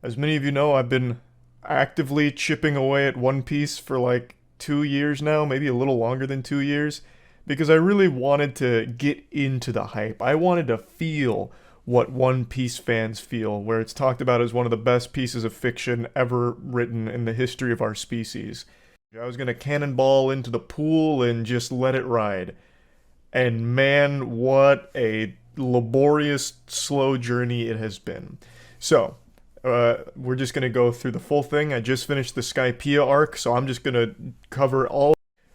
As many of you know, I've been actively chipping away at One Piece for like 2 years now, maybe a little longer than 2 years, because I really wanted to get into the hype. I wanted to feel what One Piece fans feel, where it's talked about as one of the best pieces of fiction ever written in the history of our species. I was gonna cannonball into the pool and just let it ride. And man, what a laborious, slow journey it has been. So, we're just gonna go through the full thing. I just finished the Skypiea arc, so I'm just gonna cover all.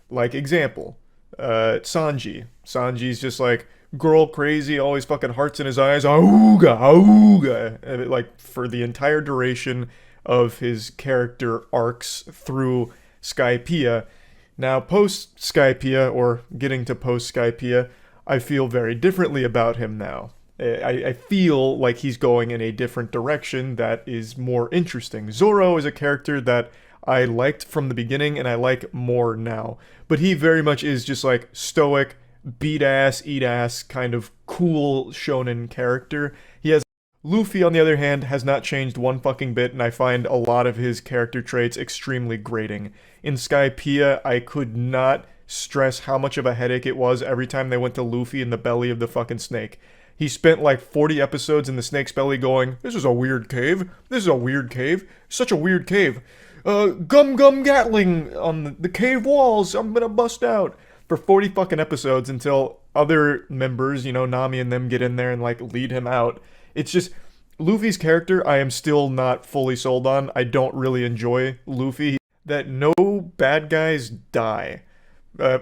Like, example, Sanji. Sanji's just like girl crazy, always fucking hearts in his eyes, auga, auga, and like for the entire duration of his character arcs through Skypiea. Now, post Skypiea, or getting to post Skypiea, I feel very differently about him now. I feel like he's going in a different direction that is more interesting. Zoro is a character that I liked from the beginning and I like more now. But he very much is just like stoic, beat ass, eat ass, kind of cool shonen character. He has Luffy, on the other hand, has not changed one fucking bit, and I find a lot of his character traits extremely grating. In Skypiea, I could not stress how much of a headache it was every time they went to Luffy in the belly of the fucking snake. He spent like 40 episodes in the snake's belly going, "This is a weird cave. This is a weird cave. Such a weird cave. Gum Gum Gatling on the cave walls. I'm gonna bust out." For 40 fucking episodes until other members, Nami and them get in there and like lead him out. It's just Luffy's character I am still not fully sold on. I don't really enjoy Luffy. That no bad guys die. Uh,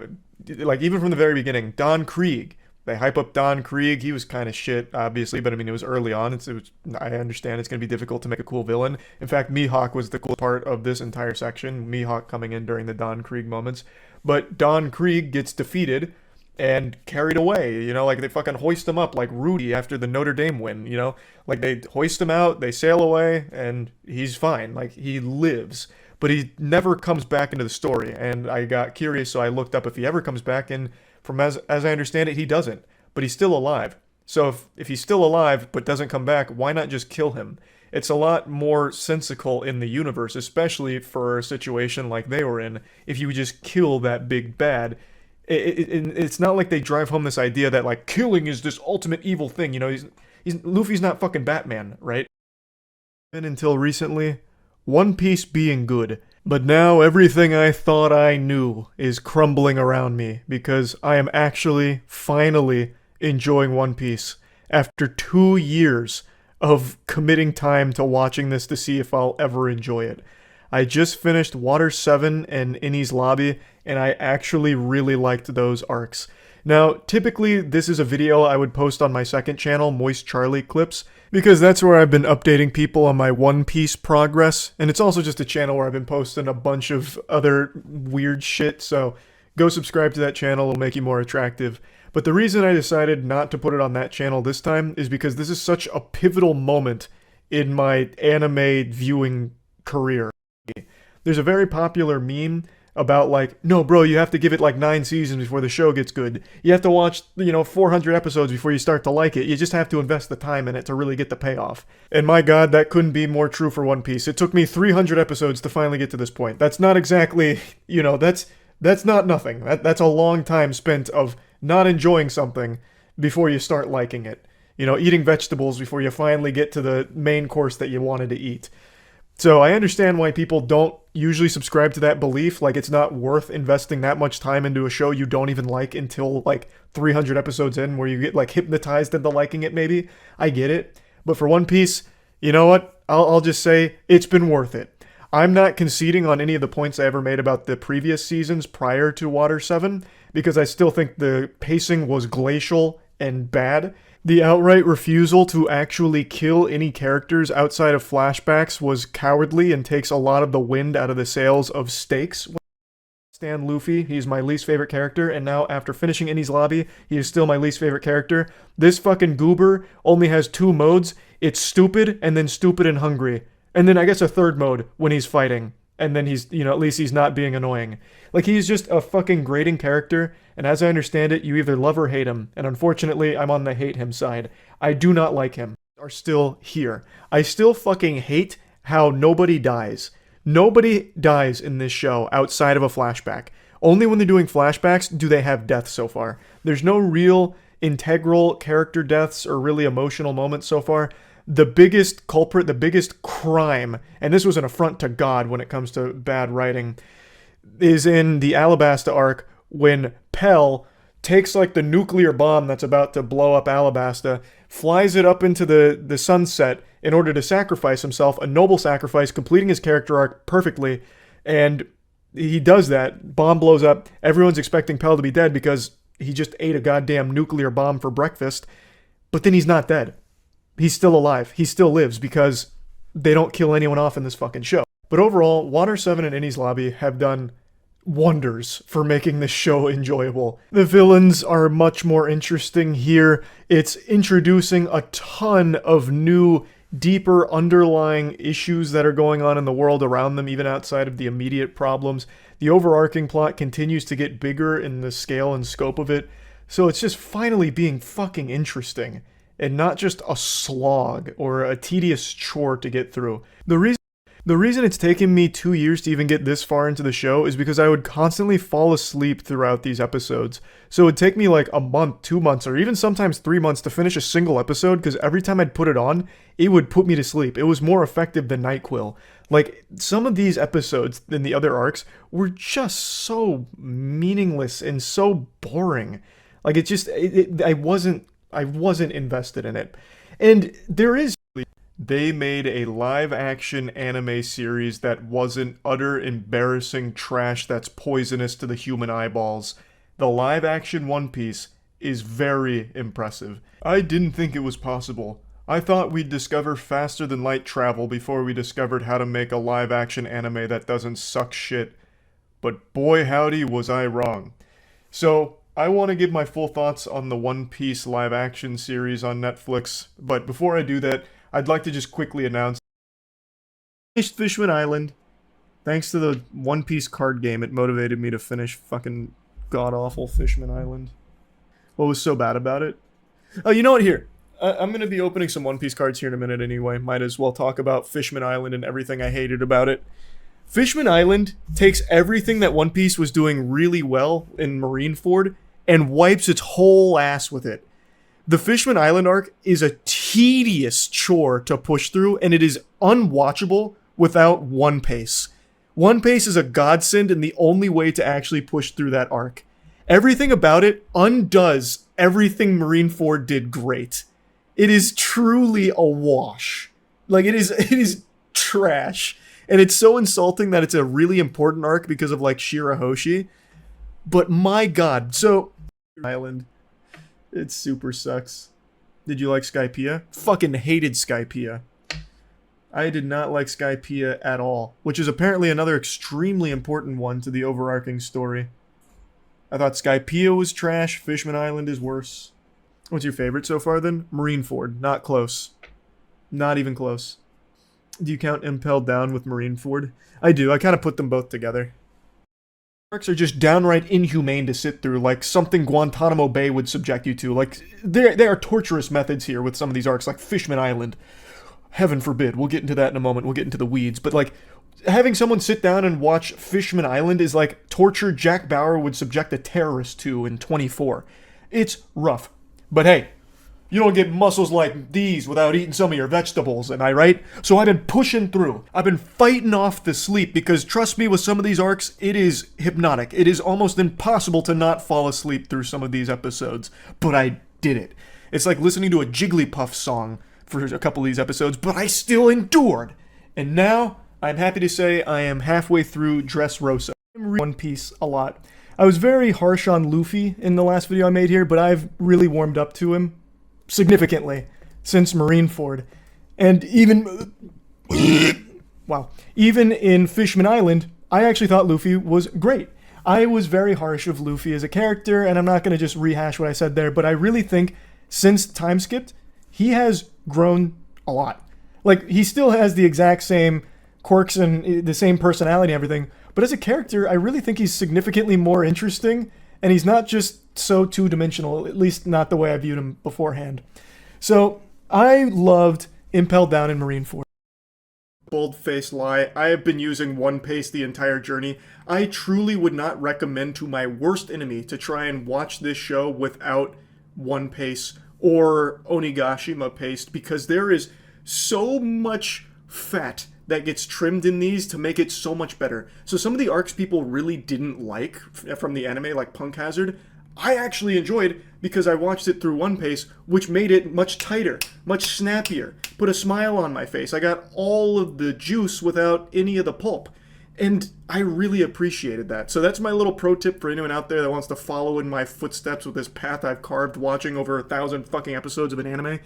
like even from the very beginning, Don Krieg. They hype up Don Krieg. He was kind of shit, obviously, but I mean, it was early on. I understand it's going to be difficult to make a cool villain. In fact, Mihawk was the cool part of this entire section. Mihawk coming in during the Don Krieg moments. But Don Krieg gets defeated and carried away. Like they fucking hoist him up like Rudy after the Notre Dame win. Like they hoist him out, they sail away, and he's fine. Like he lives. But he never comes back into the story. And I got curious, so I looked up if he ever comes back, and from as I understand it, he doesn't. But he's still alive. So if he's still alive but doesn't come back, why not just kill him? It's a lot more sensical in the universe, especially for a situation like they were in, if you would just kill that big bad. It's not like they drive home this idea that like killing is this ultimate evil thing. Luffy's not fucking Batman, right? And until recently, One Piece being good. But now everything I thought I knew is crumbling around me because I am actually, finally, enjoying One Piece after 2 years of committing time to watching this to see if I'll ever enjoy it. I just finished Water 7 and Enies Lobby, and I actually really liked those arcs. Now, typically, this is a video I would post on my second channel, Moist Charlie Clips, because that's where I've been updating people on my One Piece progress, and it's also just a channel where I've been posting a bunch of other weird shit, so go subscribe to that channel, it'll make you more attractive. But the reason I decided not to put it on that channel this time is because this is such a pivotal moment in my anime viewing career. There's a very popular meme about like, no bro, you have to give it like 9 seasons before the show gets good. You have to watch, 400 episodes before you start to like it. You just have to invest the time in it to really get the payoff. And my god, that couldn't be more true for One Piece. It took me 300 episodes to finally get to this point. That's not exactly, that's not nothing. That's a long time spent of not enjoying something before you start liking it. Eating vegetables before you finally get to the main course that you wanted to eat. So I understand why people don't usually subscribe to that belief, like it's not worth investing that much time into a show you don't even like until like 300 episodes in, where you get like hypnotized into liking it maybe. I get it. But for One Piece, you know what? I'll just say it's been worth it. I'm not conceding on any of the points I ever made about the previous seasons prior to Water 7, because I still think the pacing was glacial and bad. The outright refusal to actually kill any characters outside of flashbacks was cowardly and takes a lot of the wind out of the sails of stakes. Stan Luffy, he's my least favorite character, and now after finishing Enies Lobby, he is still my least favorite character. This fucking goober only has 2 modes. It's stupid, and then stupid and hungry. And then I guess a third mode when he's fighting. And then he's, at least he's not being annoying. Like, he's just a fucking grating character, and as I understand it, you either love or hate him, and unfortunately, I'm on the hate him side. I do not like him. Are still here. I still fucking hate how nobody dies. Nobody dies in this show outside of a flashback. Only when they're doing flashbacks do they have deaths so far. There's no real integral character deaths or really emotional moments so far. The biggest culprit, the biggest crime, and this was an affront to God when it comes to bad writing, is in the Alabasta arc when Pell takes like the nuclear bomb that's about to blow up Alabasta, flies it up into the sunset in order to sacrifice himself, a noble sacrifice, completing his character arc perfectly, and he does that. Bomb blows up. Everyone's expecting Pell to be dead because he just ate a goddamn nuclear bomb for breakfast, but then he's not dead. He's still alive. He still lives because they don't kill anyone off in this fucking show. But overall, Water 7 and Innie's Lobby have done wonders for making this show enjoyable. The villains are much more interesting here. It's introducing a ton of new, deeper underlying issues that are going on in the world around them, even outside of the immediate problems. The overarching plot continues to get bigger in the scale and scope of it, so it's just finally being fucking interesting, and not just a slog or a tedious chore to get through. The reason it's taken me 2 years to even get this far into the show is because I would constantly fall asleep throughout these episodes. So it would take me like a month, 2 months, or even sometimes 3 months to finish a single episode, because every time I'd put it on, it would put me to sleep. It was more effective than NyQuil. Like, some of these episodes in the other arcs were just so meaningless and so boring. Like, I wasn't invested in it. And they made a live-action anime series that wasn't utter embarrassing trash that's poisonous to the human eyeballs. The live-action One Piece is very impressive. I didn't think it was possible. I thought we'd discover faster than light travel before we discovered how to make a live-action anime that doesn't suck shit. But boy howdy was I wrong. So, I want to give my full thoughts on the One Piece live-action series on Netflix, but before I do that, I'd like to just quickly announce I finished Fishman Island. Thanks to the One Piece card game, it motivated me to finish fucking god-awful Fishman Island. What was so bad about it? Oh, you know what? Here. I'm going to be opening some One Piece cards here in a minute anyway. Might as well talk about Fishman Island and everything I hated about it. Fishman Island takes everything that One Piece was doing really well in Marineford and wipes its whole ass with it. The Fishman Island arc is a tedious chore to push through, and it is unwatchable without One Piece. One Piece is a godsend and the only way to actually push through that arc. Everything about it undoes everything Marineford did great. It is truly a wash. Like, it is trash. And it's so insulting that it's a really important arc because of, like, Shirahoshi. But my god, so... Island... It super sucks. Did you like Skypiea? Fucking hated Skypiea. I did not like Skypiea at all, which is apparently another extremely important one to the overarching story. I thought Skypiea was trash, Fishman Island is worse. What's your favorite so far then? Marineford. Not close. Not even close. Do you count Impelled Down with Marineford? I do, I kind of put them both together. Arcs are just downright inhumane to sit through, like something Guantanamo Bay would subject you to. Like, there are torturous methods here with some of these arcs, like Fishman Island. Heaven forbid, we'll get into that in a moment, we'll get into the weeds, but like, having someone sit down and watch Fishman Island is like torture Jack Bauer would subject a terrorist to in 24. It's rough. But hey, you don't get muscles like these without eating some of your vegetables, am I right? So I've been pushing through. I've been fighting off the sleep because trust me, with some of these arcs, it is hypnotic. It is almost impossible to not fall asleep through some of these episodes. But I did it. It's like listening to a Jigglypuff song for a couple of these episodes, but I still endured. And now, I'm happy to say I am halfway through Dressrosa. I'm reading One Piece a lot. I was very harsh on Luffy in the last video I made here, but I've really warmed up to him significantly since Marineford. And even even in Fishman Island, I actually thought Luffy was great. I was very harsh of Luffy as a character, and I'm not going to just rehash what I said there, but I really think since Time Skipped, he has grown a lot. Like, he still has the exact same quirks and the same personality and everything, but as a character, I really think he's significantly more interesting, and he's not just so two-dimensional, at least not the way I viewed him beforehand. So, I loved Impelled Down in Marineford. Bold-faced lie. I have been using One Piece the entire journey. I truly would not recommend to my worst enemy to try and watch this show without One Piece or Onigashima paste because there is so much fat that gets trimmed in these to make it so much better. So some of the arcs people really didn't like from the anime, like Punk Hazard, I actually enjoyed because I watched it through One Piece, which made it much tighter, much snappier, put a smile on my face. I got all of the juice without any of the pulp. And I really appreciated that. So that's my little pro tip for anyone out there that wants to follow in my footsteps with this path I've carved watching over 1,000 fucking episodes of an anime.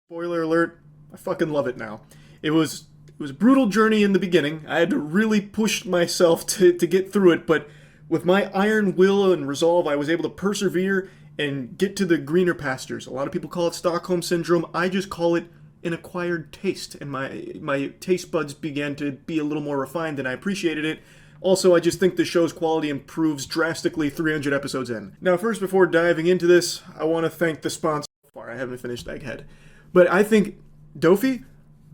Spoiler alert, I fucking love it now. It was a brutal journey in the beginning. I had to really push myself to get through it, but with my iron will and resolve, I was able to persevere and get to the greener pastures. A lot of people call it Stockholm Syndrome. I just call it an acquired taste, and my taste buds began to be a little more refined, and I appreciated it. Also, I just think the show's quality improves drastically 300 episodes in. Now, first, before diving into this, I want to thank the sponsor. I haven't finished Egghead. But I think Dofi,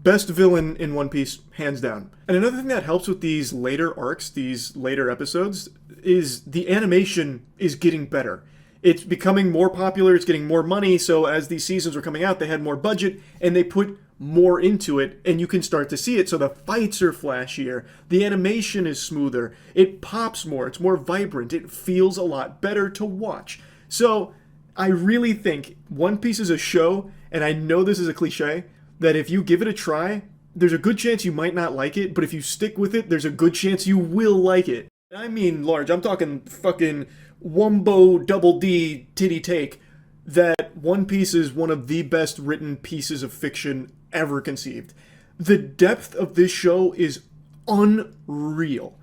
best villain in One Piece, hands down. And another thing that helps with these later arcs, these later episodes, is the animation is getting better. It's becoming more popular, it's getting more money, so as these seasons were coming out, they had more budget, and they put more into it, and you can start to see it. So the fights are flashier, the animation is smoother, it pops more, it's more vibrant, it feels a lot better to watch. So I really think One Piece is a show, and I know this is a cliche, that if you give it a try, there's a good chance you might not like it, but if you stick with it, there's a good chance you will like it. I mean large, I'm talking fucking Wumbo double D titty take, that One Piece is one of the best written pieces of fiction ever conceived. The depth of this show is unreal.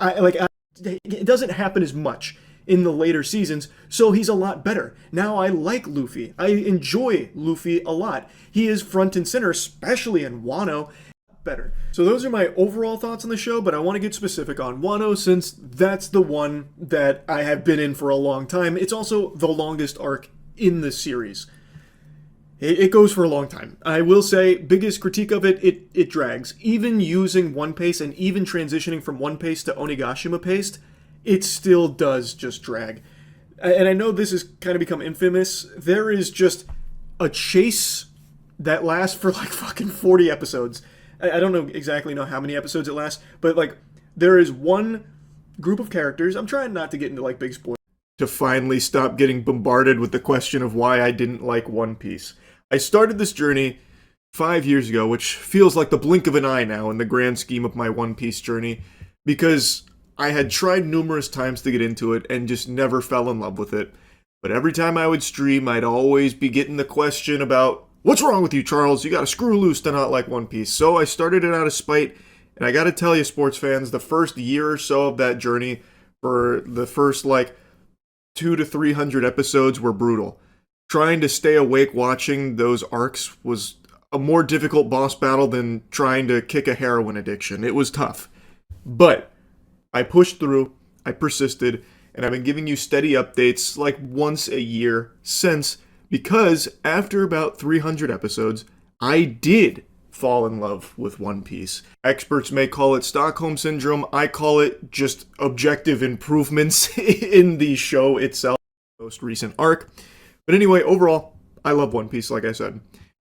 It doesn't happen as much in the later seasons, so he's a lot better. Now I like Luffy. I enjoy Luffy a lot. He is front and center, especially in Wano. Better. So those are my overall thoughts on the show, but I want to get specific on Wano since that's the one that I have been in for a long time. It's also the longest arc in the series. It goes for a long time. I will say, biggest critique of it drags. Even using One Piece and even transitioning from One Piece to Onigashima paste, it still does just drag. And I know this has kind of become infamous. There is just a chase that lasts for like fucking 40 episodes. I don't know how many episodes it lasts, but like there is one group of characters. I'm trying not to get into like big spoilers. To finally stop getting bombarded with the question of why I didn't like One Piece. I started this journey 5 years ago, which feels like the blink of an eye now in the grand scheme of my One Piece journey, because I had tried numerous times to get into it and just never fell in love with it. But every time I would stream, I'd always be getting the question about, what's wrong with you, Charles? You gotta screw loose to not like One Piece. So I started it out of spite, and I gotta tell you, sports fans, the first year or so of that journey, for the first like 200 to 300 episodes, were brutal. Trying to stay awake watching those arcs was a more difficult boss battle than trying to kick a heroin addiction. It was tough. But I pushed through, I persisted, and I've been giving you steady updates like once a year since, because after about 300 episodes, I did fall in love with One Piece. Experts may call it Stockholm Syndrome. I call it just objective improvements in the show itself, most recent arc. But anyway, overall, I love One Piece, like I said.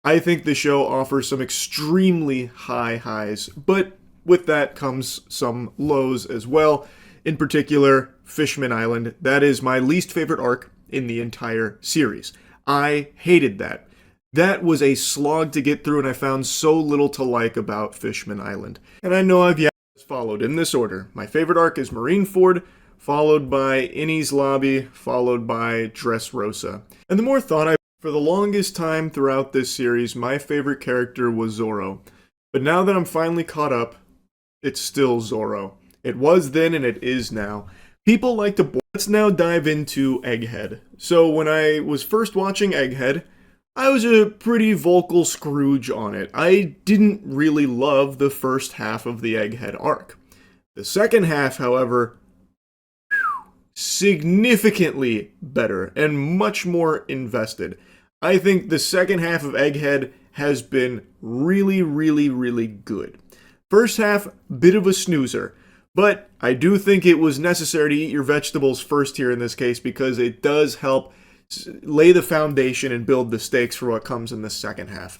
I think the show offers some extremely high highs, but with that comes some lows as well. In particular, Fishman Island. That is my least favorite arc in the entire series. I hated that. That was a slog to get through, and I found so little to like about Fishman Island. And I know I've followed in this order. My favorite arc is Marineford, followed by Enies Lobby, followed by Dressrosa. And the more thought for the longest time throughout this series, my favorite character was Zoro. But now that I'm finally caught up, it's still Zoro. It was then and it is now. People like to... Let's now dive into Egghead. So when I was first watching Egghead, I was a pretty vocal Scrooge on it. I didn't really love the first half of the Egghead arc. The second half, however, significantly better and much more invested. I think the second half of Egghead has been really, really, really good. First half, bit of a snoozer. But I do think it was necessary to eat your vegetables first here in this case because it does help lay the foundation and build the stakes for what comes in the second half.